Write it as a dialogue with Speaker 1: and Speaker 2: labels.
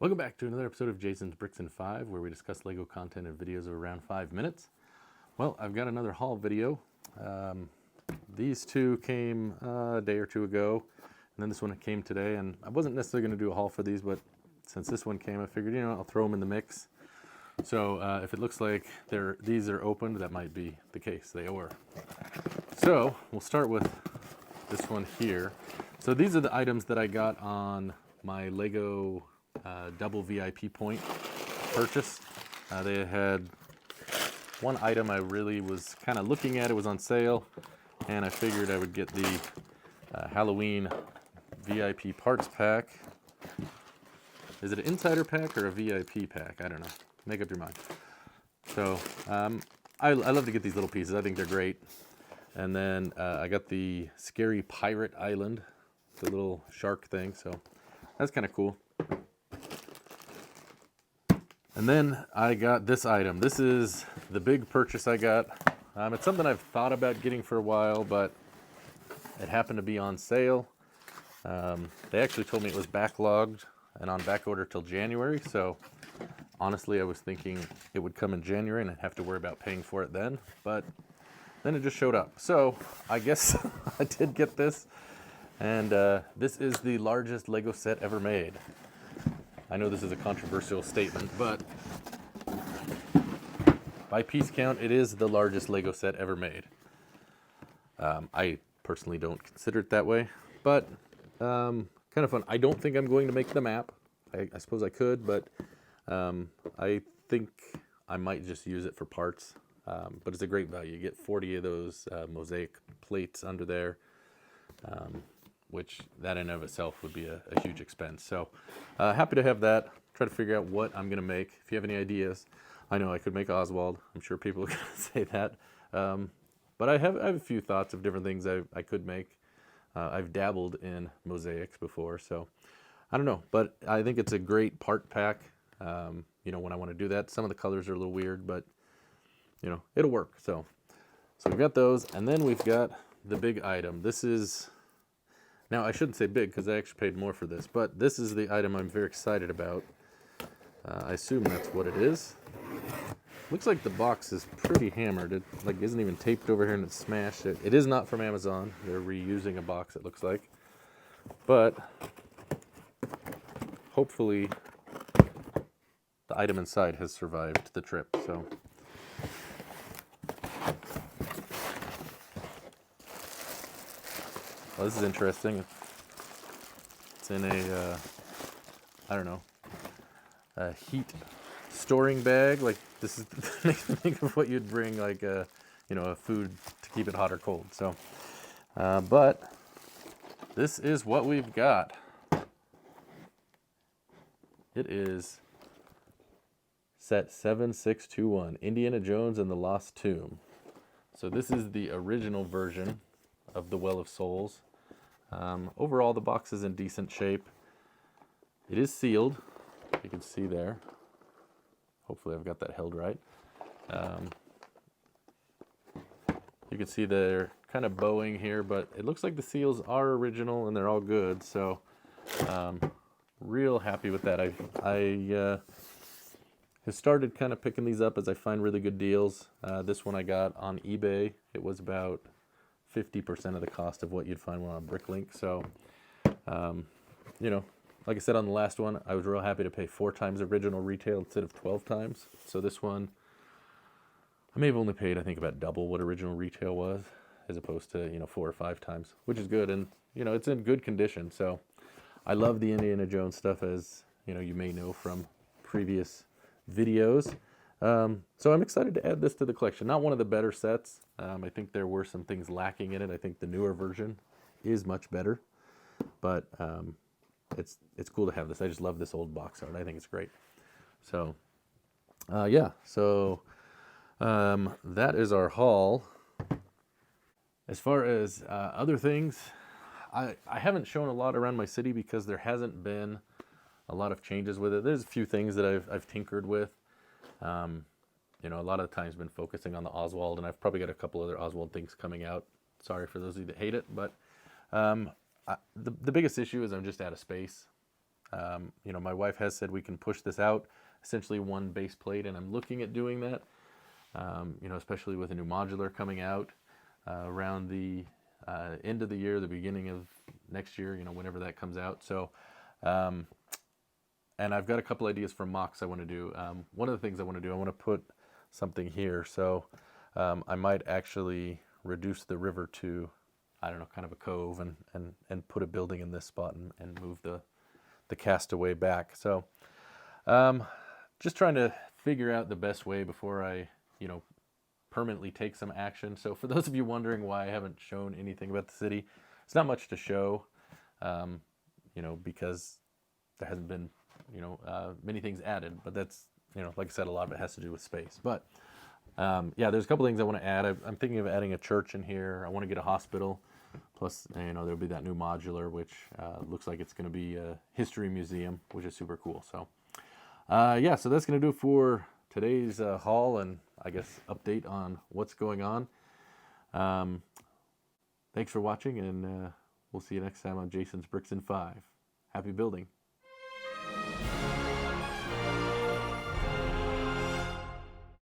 Speaker 1: Welcome back to another episode of Jason's Bricks and 5, where we discuss LEGO content in videos of around 5 minutes. Well, I've got another haul video. These two came a day or two ago, and then this one came today, and I wasn't necessarily going to do a haul for these, but since this one came, I figured, I'll throw them in the mix. So if it looks like these are opened, that might be the case. They were. So we'll start with this one here. So these are the items that I got on my LEGO double VIP point purchase. They had one item I really was kind of looking at. It was on sale, and I figured I would get the Halloween VIP parts pack. Is it an insider pack or a VIP pack? I don't know. Make up your mind. So I love to get these little pieces. I think they're great. And then I got the Scary Pirate Island, the little shark thing. So that's kind of cool. And then I got this item. This is the big purchase I got. It's something I've thought about getting for a while, but it happened to be on sale. They actually told me it was backlogged and on back order till January. So honestly, I was thinking it would come in January and I'd have to worry about paying for it then. But then it just showed up. So I guess I did get this. And this is the largest LEGO set ever made. I know this is a controversial statement, but by piece count, it is the largest LEGO set ever made. I personally don't consider it that way, but kind of fun. I don't think I'm going to make the map. I suppose I could, but I think I might just use it for parts. But it's a great value. You get 40 of those mosaic plates under there. Which that in and of itself would be a huge expense. So happy to have that. Try to figure out what I'm going to make. If you have any ideas, I know I could make Oswald. I'm sure people are going to say that. But I have a few thoughts of different things I could make. I've dabbled in mosaics before, so I don't know. But I think it's a great part pack, when I want to do that. Some of the colors are a little weird, but, it'll work. So we've got those. And then we've got the big item. This is... Now, I shouldn't say big because I actually paid more for this, but this is the item I'm very excited about. I assume that's what it is. Looks like the box is pretty hammered. It isn't even taped over here and it's smashed. It is not from Amazon. They're reusing a box, it looks like. But hopefully the item inside has survived the trip. So well, this is interesting. It's in a, a heat storing bag. Like this is makes me think of what you'd bring, like a food to keep it hot or cold. So, but this is what we've got. It is set 7621, Indiana Jones and the Lost Tomb. So this is the original version of the Well of Souls. Overall, the box is in decent shape. It is sealed. You can see there. Hopefully I've got that held right. You can see they're kind of bowing here, but it looks like the seals are original and they're all good. So real happy with that. I have started kind of picking these up as I find really good deals. This one I got on eBay. It was about 50% of the cost of what you'd find one on Bricklink. So, like I said on the last one, I was real happy to pay 4 times original retail instead of 12 times. So this one, I may have only paid, I think, about double what original retail was, as opposed to, 4 or 5 times, which is good. And, it's in good condition. So I love the Indiana Jones stuff, as, you may know from previous videos. So I'm excited to add this to the collection. Not one of the better sets. I think there were some things lacking in it. I think the newer version is much better, but it's cool to have this. I just love this old box art. I think it's great. So yeah. So that is our haul. As far as other things, I haven't shown a lot around my city because there hasn't been a lot of changes with it. There's a few things that I've tinkered with. A lot of the times been focusing on the Oswald, and I've probably got a couple other Oswald things coming out. Sorry for those of you that hate it, but the biggest issue is I'm just out of space. You know, my wife has said we can push this out, essentially one base plate, and I'm looking at doing that. You know, especially with a new modular coming out around the end of the year, the beginning of next year, you know, whenever that comes out. So, and I've got a couple ideas for mocks I want to do. One of the things I want to do, I want to put something here. So I might actually reduce the river to, I don't know, kind of a cove, and put a building in this spot, and move the castaway back. So just trying to figure out the best way before I, you know, permanently take some action. So for those of you wondering why I haven't shown anything about the city, it's not much to show, you know, because there hasn't been, you know, many things added, but that's, you know, like I said, a lot of it has to do with space. But yeah, there's a couple things I want to add. I'm thinking of adding a church in here. I want to get a hospital. Plus, you know, there'll be that new modular, which looks like it's going to be a history museum, which is super cool. So yeah, so that's going to do it for today's haul and, I guess, update on what's going on. Thanks for watching, and we'll see you next time on Jason's Bricks in 5. Happy building.